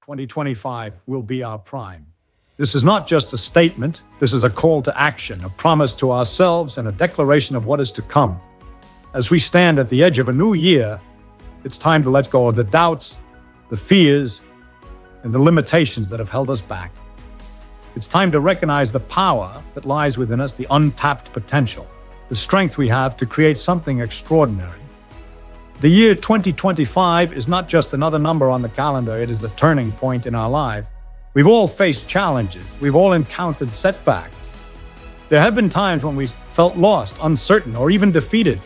2025 will be our prime. This is not just a statement, this is a call to action, a promise to ourselves, and a declaration of what is to come. As we stand at the edge of a new year, it's time to let go of the doubts, the fears, and the limitations that have held us back. It's time to recognize the power that lies within us, the untapped potential, the strength we have to create something extraordinary. The year 2025 is not just another number on the calendar, it is the turning point in our life. We've all faced challenges, we've all encountered setbacks. There have been times when we felt lost, uncertain, or even defeated.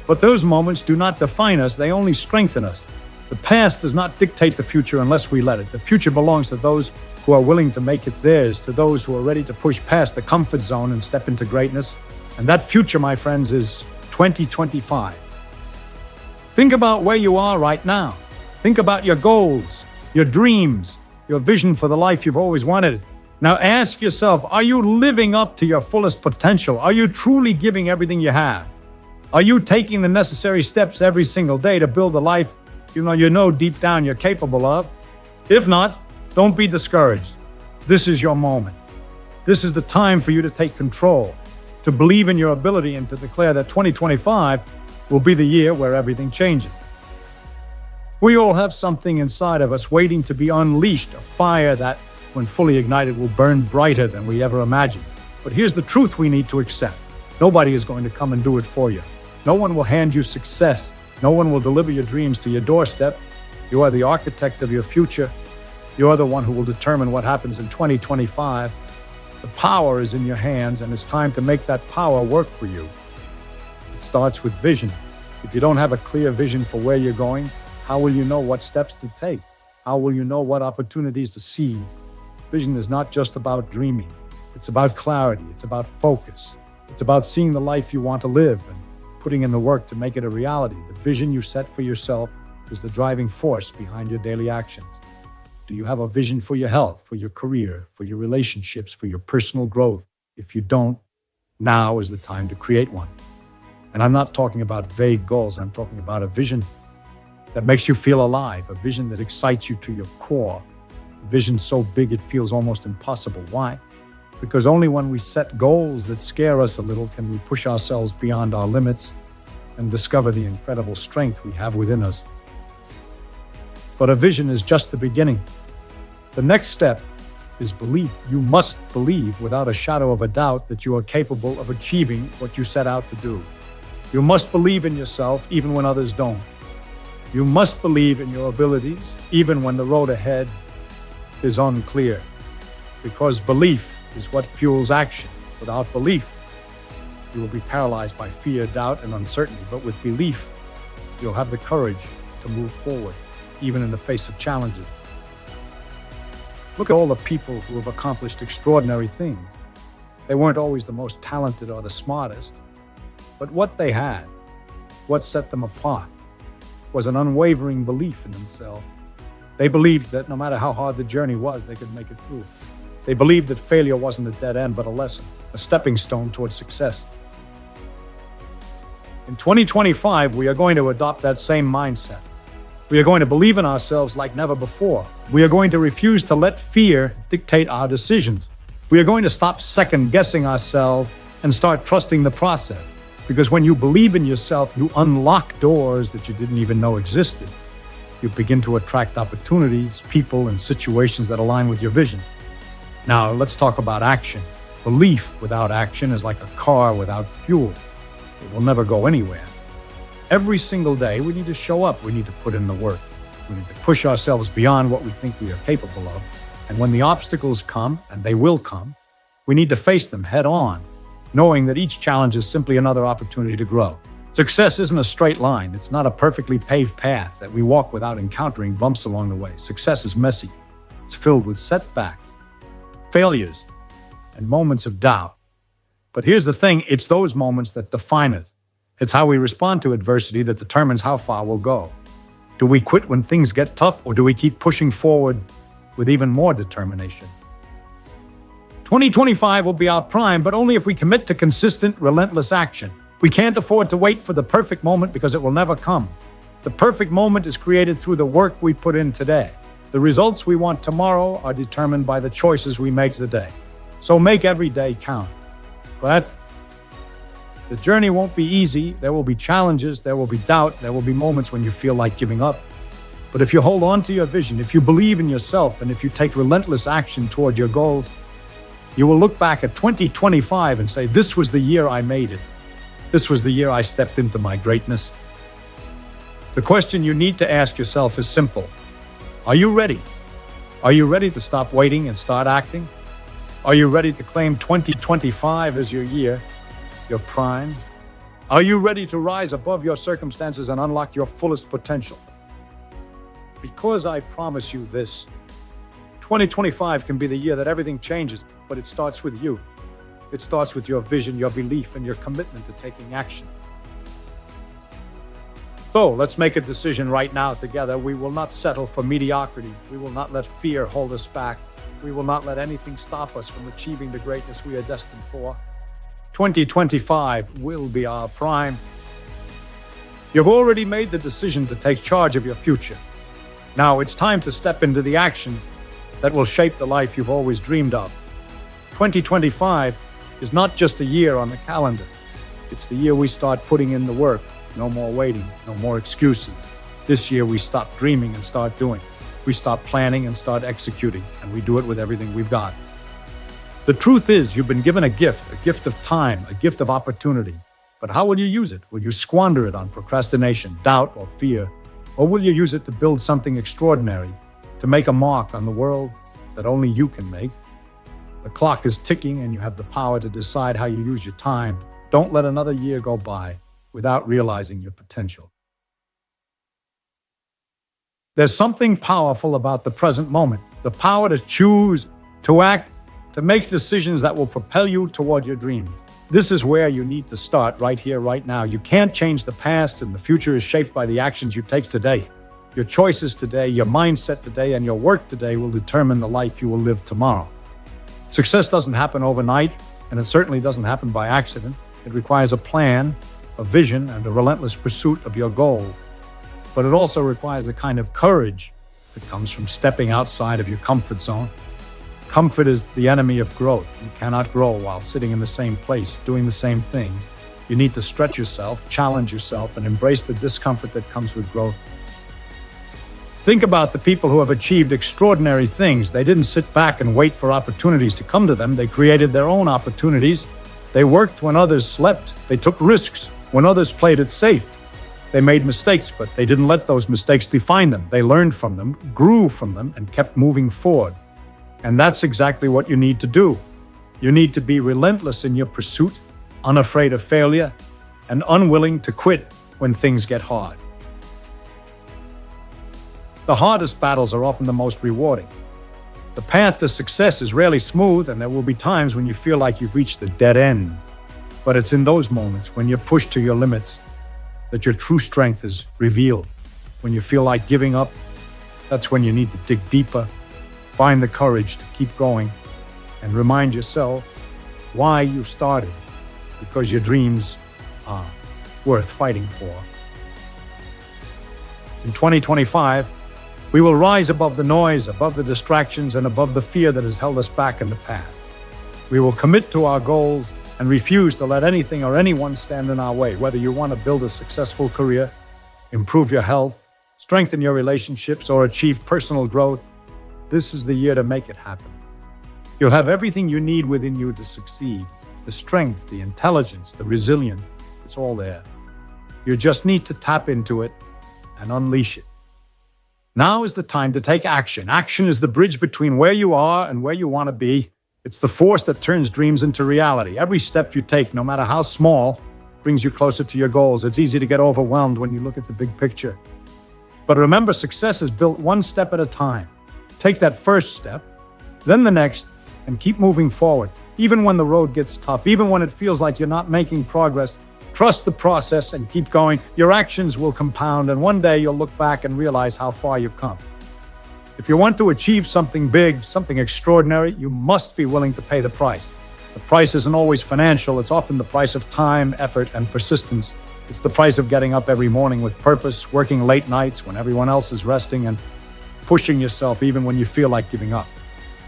But those moments do not define us, they only strengthen us. The past does not dictate the future unless we let it. The future belongs to those who are willing to make it theirs, to those who are ready to push past the comfort zone and step into greatness. And that future, my friends, is 2025. Think about where you are right now. Think about your goals, your dreams, your vision for the life you've always wanted. Now ask yourself, are you living up to your fullest potential? Are you truly giving everything you have? Are you taking the necessary steps every single day to build the life you know deep down you're capable of? If not, don't be discouraged. This is your moment. This is the time for you to take control, to believe in your ability, and to declare that 2025 will be the year where everything changes. We all have something inside of us waiting to be unleashed, a fire that, when fully ignited, will burn brighter than we ever imagined. But here's the truth we need to accept. Nobody is going to come and do it for you. No one will hand you success. No one will deliver your dreams to your doorstep. You are the architect of your future. You are the one who will determine what happens in 2025. The power is in your hands, and it's time to make that power work for you. It starts with vision. If you don't have a clear vision for where you're going, how will you know what steps to take? How will you know what opportunities to seize? Vision is not just about dreaming. It's about clarity. It's about focus. It's about seeing the life you want to live and putting in the work to make it a reality. The vision you set for yourself is the driving force behind your daily actions. Do you have a vision for your health, for your career, for your relationships, for your personal growth? If you don't, now is the time to create one. And I'm not talking about vague goals. I'm talking about a vision that makes you feel alive, a vision that excites you to your core, a vision so big it feels almost impossible. Why? Because only when we set goals that scare us a little can we push ourselves beyond our limits and discover the incredible strength we have within us. But a vision is just the beginning. The next step is belief. You must believe without a shadow of a doubt that you are capable of achieving what you set out to do. You must believe in yourself even when others don't. You must believe in your abilities even when the road ahead is unclear. Because belief is what fuels action. Without belief, you will be paralyzed by fear, doubt, and uncertainty. But with belief, you'll have the courage to move forward, even in the face of challenges. Look at all the people who have accomplished extraordinary things. They weren't always the most talented or the smartest, but what they had, what set them apart, was an unwavering belief in themselves. They believed that no matter how hard the journey was, they could make it through. They believed that failure wasn't a dead end, but a lesson, a stepping stone towards success. In 2025, we are going to adopt that same mindset. We are going to believe in ourselves like never before. We are going to refuse to let fear dictate our decisions. We are going to stop second-guessing ourselves and start trusting the process. Because when you believe in yourself, you unlock doors that you didn't even know existed. You begin to attract opportunities, people, and situations that align with your vision. Now, let's talk about action. Belief without action is like a car without fuel. It will never go anywhere. Every single day, we need to show up. We need to put in the work. We need to push ourselves beyond what we think we are capable of. And when the obstacles come, and they will come, we need to face them head on, knowing that each challenge is simply another opportunity to grow. Success isn't a straight line. It's not a perfectly paved path that we walk without encountering bumps along the way. Success is messy. It's filled with setbacks, failures, and moments of doubt. But here's the thing, it's those moments that define us. It's how we respond to adversity that determines how far we'll go. Do we quit when things get tough, or do we keep pushing forward with even more determination? 2025 will be our prime, but only if we commit to consistent, relentless action. We can't afford to wait for the perfect moment because it will never come. The perfect moment is created through the work we put in today. The results we want tomorrow are determined by the choices we make today. So make every day count. But the journey won't be easy. There will be challenges, there will be doubt, there will be moments when you feel like giving up. But if you hold on to your vision, if you believe in yourself, and if you take relentless action toward your goals, you will look back at 2025 and say, this was the year I made it. This was the year I stepped into my greatness. The question you need to ask yourself is simple. Are you ready? Are you ready to stop waiting and start acting? Are you ready to claim 2025 as your year, your prime? Are you ready to rise above your circumstances and unlock your fullest potential? Because I promise you this, 2025 can be the year that everything changes, but it starts with you. It starts with your vision, your belief, and your commitment to taking action. So let's make a decision right now together. We will not settle for mediocrity. We will not let fear hold us back. We will not let anything stop us from achieving the greatness we are destined for. 2025 will be our prime. You've already made the decision to take charge of your future. Now it's time to step into the actions that will shape the life you've always dreamed of. 2025 is not just a year on the calendar. It's the year we start putting in the work. No more waiting, no more excuses. This year we stop dreaming and start doing. We stop planning and start executing, and we do it with everything we've got. The truth is, you've been given a gift of time, a gift of opportunity. But how will you use it? Will you squander it on procrastination, doubt, or fear? Or will you use it to build something extraordinary, to make a mark on the world that only you can make? The clock is ticking and you have the power to decide how you use your time. Don't let another year go by without realizing your potential. There's something powerful about the present moment, the power to choose, to act, to make decisions that will propel you toward your dreams. This is where you need to start, right here, right now. You can't change the past, and the future is shaped by the actions you take today. Your choices today, your mindset today, and your work today will determine the life you will live tomorrow. Success doesn't happen overnight, and it certainly doesn't happen by accident. It requires a plan, a vision, and a relentless pursuit of your goal. But it also requires the kind of courage that comes from stepping outside of your comfort zone. Comfort is the enemy of growth. You cannot grow while sitting in the same place, doing the same things. You need to stretch yourself, challenge yourself, and embrace the discomfort that comes with growth. Think about the people who have achieved extraordinary things. They didn't sit back and wait for opportunities to come to them. They created their own opportunities. They worked when others slept. They took risks when others played it safe. They made mistakes, but they didn't let those mistakes define them. They learned from them, grew from them, and kept moving forward. And that's exactly what you need to do. You need to be relentless in your pursuit, unafraid of failure, and unwilling to quit when things get hard. The hardest battles are often the most rewarding. The path to success is rarely smooth, and there will be times when you feel like you've reached the dead end. But it's in those moments when you're pushed to your limits that your true strength is revealed. When you feel like giving up, that's when you need to dig deeper, find the courage to keep going, and remind yourself why you started, because your dreams are worth fighting for. In 2025, we will rise above the noise, above the distractions, and above the fear that has held us back in the past. We will commit to our goals and refuse to let anything or anyone stand in our way. Whether you want to build a successful career, improve your health, strengthen your relationships, or achieve personal growth, this is the year to make it happen. You'll have everything you need within you to succeed. The strength, the intelligence, the resilience, it's all there. You just need to tap into it and unleash it. Now is the time to take action. Action is the bridge between where you are and where you want to be. It's the force that turns dreams into reality. Every step you take, no matter how small, brings you closer to your goals. It's easy to get overwhelmed when you look at the big picture. But remember, success is built one step at a time. Take that first step, then the next, and keep moving forward. Even when the road gets tough, even when it feels like you're not making progress, trust the process and keep going. Your actions will compound, and one day you'll look back and realize how far you've come. If you want to achieve something big, something extraordinary, you must be willing to pay the price. The price isn't always financial. It's often the price of time, effort, and persistence. It's the price of getting up every morning with purpose, working late nights when everyone else is resting, and pushing yourself even when you feel like giving up.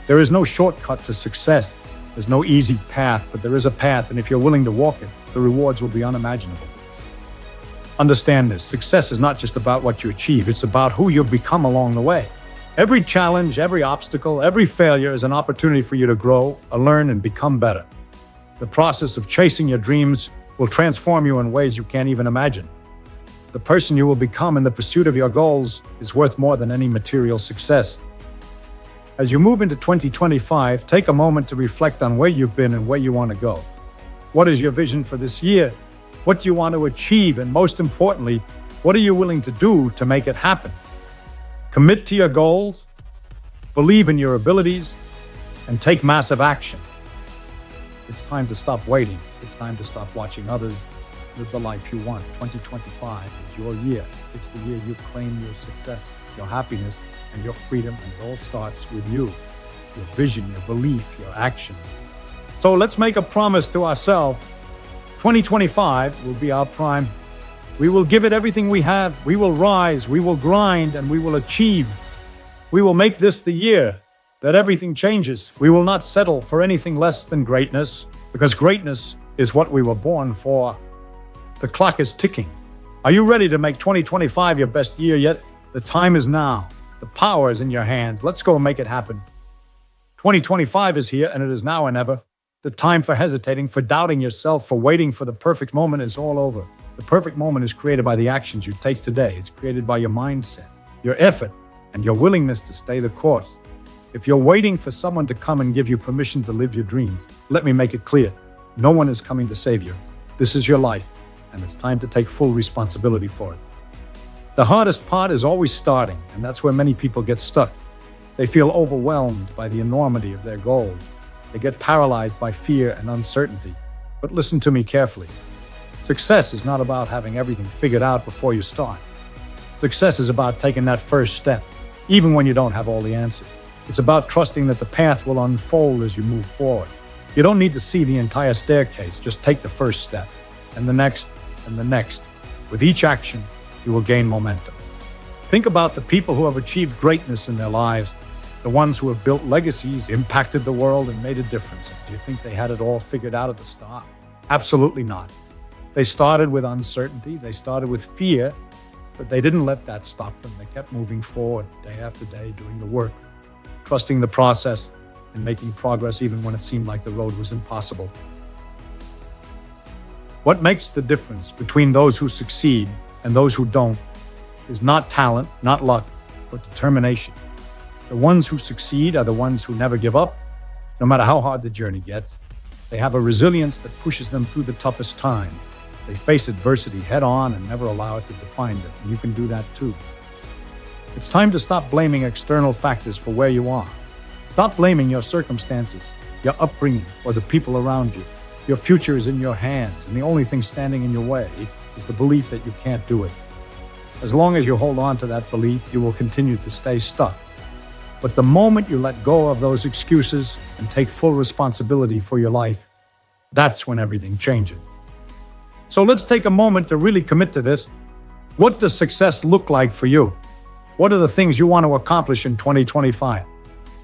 There is no shortcut to success. There's no easy path, but there is a path, and if you're willing to walk it, the rewards will be unimaginable. Understand this. Success is not just about what you achieve, it's about who you've become along the way. Every challenge, every obstacle, every failure is an opportunity for you to grow, learn, and become better. The process of chasing your dreams will transform you in ways you can't even imagine. The person you will become in the pursuit of your goals is worth more than any material success. As you move into 2025, take a moment to reflect on where you've been and where you want to go. What is your vision for this year? What do you want to achieve? And most importantly, what are you willing to do to make it happen? Commit to your goals, believe in your abilities, and take massive action. It's time to stop waiting. It's time to stop watching others live the life you want. 2025 is your year. It's the year you claim your success, your happiness, and your freedom, and it all starts with you, your vision, your belief, your action. So let's make a promise to ourselves. 2025 will be our prime. We will give it everything we have. We will rise, we will grind, and we will achieve. We will make this the year that everything changes. We will not settle for anything less than greatness, because greatness is what we were born for. The clock is ticking. Are you ready to make 2025 your best year yet? The time is now. The power is in your hands. Let's go and make it happen. 2025 is here, and it is now or never. The time for hesitating, for doubting yourself, for waiting for the perfect moment is all over. The perfect moment is created by the actions you take today. It's created by your mindset, your effort, and your willingness to stay the course. If you're waiting for someone to come and give you permission to live your dreams, let me make it clear. No one is coming to save you. This is your life, and it's time to take full responsibility for it. The hardest part is always starting, and that's where many people get stuck. They feel overwhelmed by the enormity of their goals. They get paralyzed by fear and uncertainty. But listen to me carefully. Success is not about having everything figured out before you start. Success is about taking that first step, even when you don't have all the answers. It's about trusting that the path will unfold as you move forward. You don't need to see the entire staircase, just take the first step, and the next, and the next. With each action, you will gain momentum. Think about the people who have achieved greatness in their lives, the ones who have built legacies, impacted the world, and made a difference. Do you think they had it all figured out at the start? Absolutely not. They started with uncertainty, they started with fear, but they didn't let that stop them. They kept moving forward day after day, doing the work, trusting the process, and making progress even when it seemed like the road was impossible. What makes the difference between those who succeed and those who don't is not talent, not luck, but determination. The ones who succeed are the ones who never give up, no matter how hard the journey gets. They have a resilience that pushes them through the toughest time. They face adversity head on and never allow it to define them, and you can do that too. It's time to stop blaming external factors for where you are. Stop blaming your circumstances, your upbringing, or the people around you. Your future is in your hands, and the only thing standing in your way is the belief that you can't do it. As long as you hold on to that belief, you will continue to stay stuck. But the moment you let go of those excuses and take full responsibility for your life, that's when everything changes. So let's take a moment to really commit to this. What does success look like for you? What are the things you want to accomplish in 2025?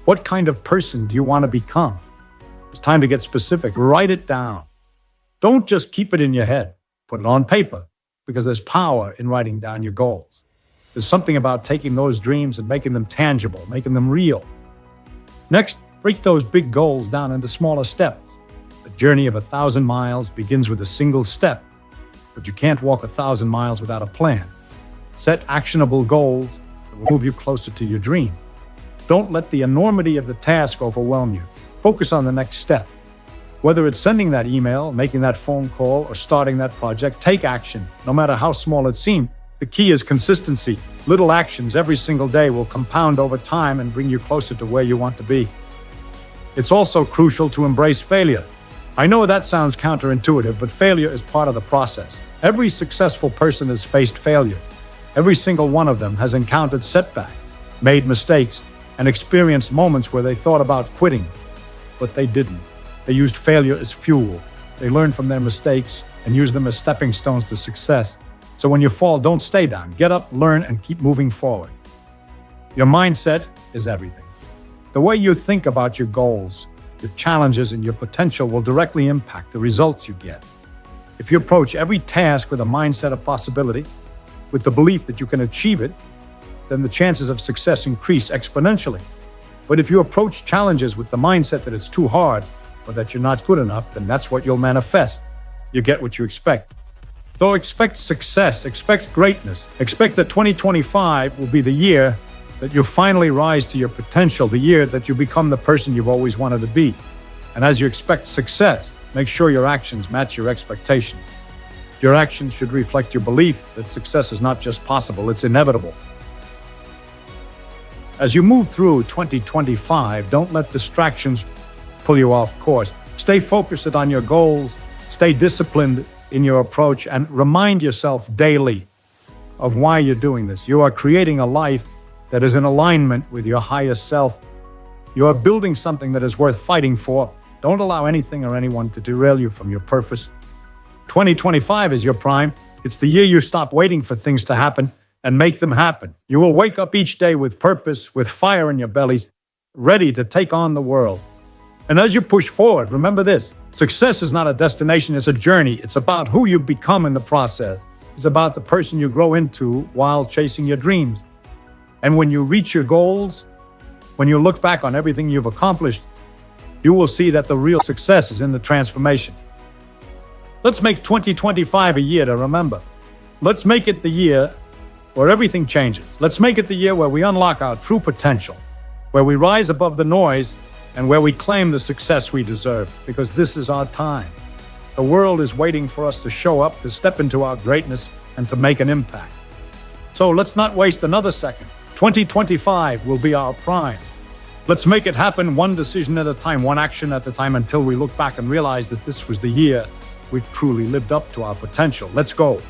What kind of person do you want to become? It's time to get specific. Write it down. Don't just keep it in your head. Put it on paper, because there's power in writing down your goals. There's something about taking those dreams and making them tangible, making them real. Next, break those big goals down into smaller steps. The journey of 1,000 miles begins with a single step, but you can't walk 1,000 miles without a plan. Set actionable goals that will move you closer to your dream. Don't let the enormity of the task overwhelm you. Focus on the next step. Whether it's sending that email, making that phone call, or starting that project, take action, no matter how small it seems. The key is consistency. Little actions every single day will compound over time and bring you closer to where you want to be. It's also crucial to embrace failure. I know that sounds counterintuitive, but failure is part of the process. Every successful person has faced failure. Every single one of them has encountered setbacks, made mistakes, and experienced moments where they thought about quitting, but they didn't. They used failure as fuel. They learned from their mistakes and used them as stepping stones to success. So when you fall, don't stay down. Get up, learn, and keep moving forward. Your mindset is everything. The way you think about your goals, your challenges, and your potential will directly impact the results you get. If you approach every task with a mindset of possibility, with the belief that you can achieve it, then the chances of success increase exponentially. But if you approach challenges with the mindset that it's too hard or that you're not good enough, then that's what you'll manifest. You get what you expect. So expect success, expect greatness, expect that 2025 will be the year that you finally rise to your potential, the year that you become the person you've always wanted to be. And as you expect success, make sure your actions match your expectations. Your actions should reflect your belief that success is not just possible, it's inevitable. As you move through 2025, don't let distractions pull you off course. Stay focused on your goals, stay disciplined in your approach, and remind yourself daily of why you're doing this. You are creating a life that is in alignment with your highest self. You are building something that is worth fighting for. Don't allow anything or anyone to derail you from your purpose. 2025 is your prime. It's the year you stop waiting for things to happen and make them happen. You will wake up each day with purpose, with fire in your belly, ready to take on the world. And as you push forward, remember this: success is not a destination, it's a journey. It's about who you become in the process. It's about the person you grow into while chasing your dreams. And when you reach your goals, when you look back on everything you've accomplished, you will see that the real success is in the transformation. Let's make 2025 a year to remember. Let's make it the year where everything changes. Let's make it the year where we unlock our true potential, where we rise above the noise, and where we claim the success we deserve, because this is our time. The world is waiting for us to show up, to step into our greatness, and to make an impact. So let's not waste another second. 2025 will be our prime. Let's make it happen one decision at a time, one action at a time, until we look back and realize that this was the year we truly lived up to our potential. Let's go.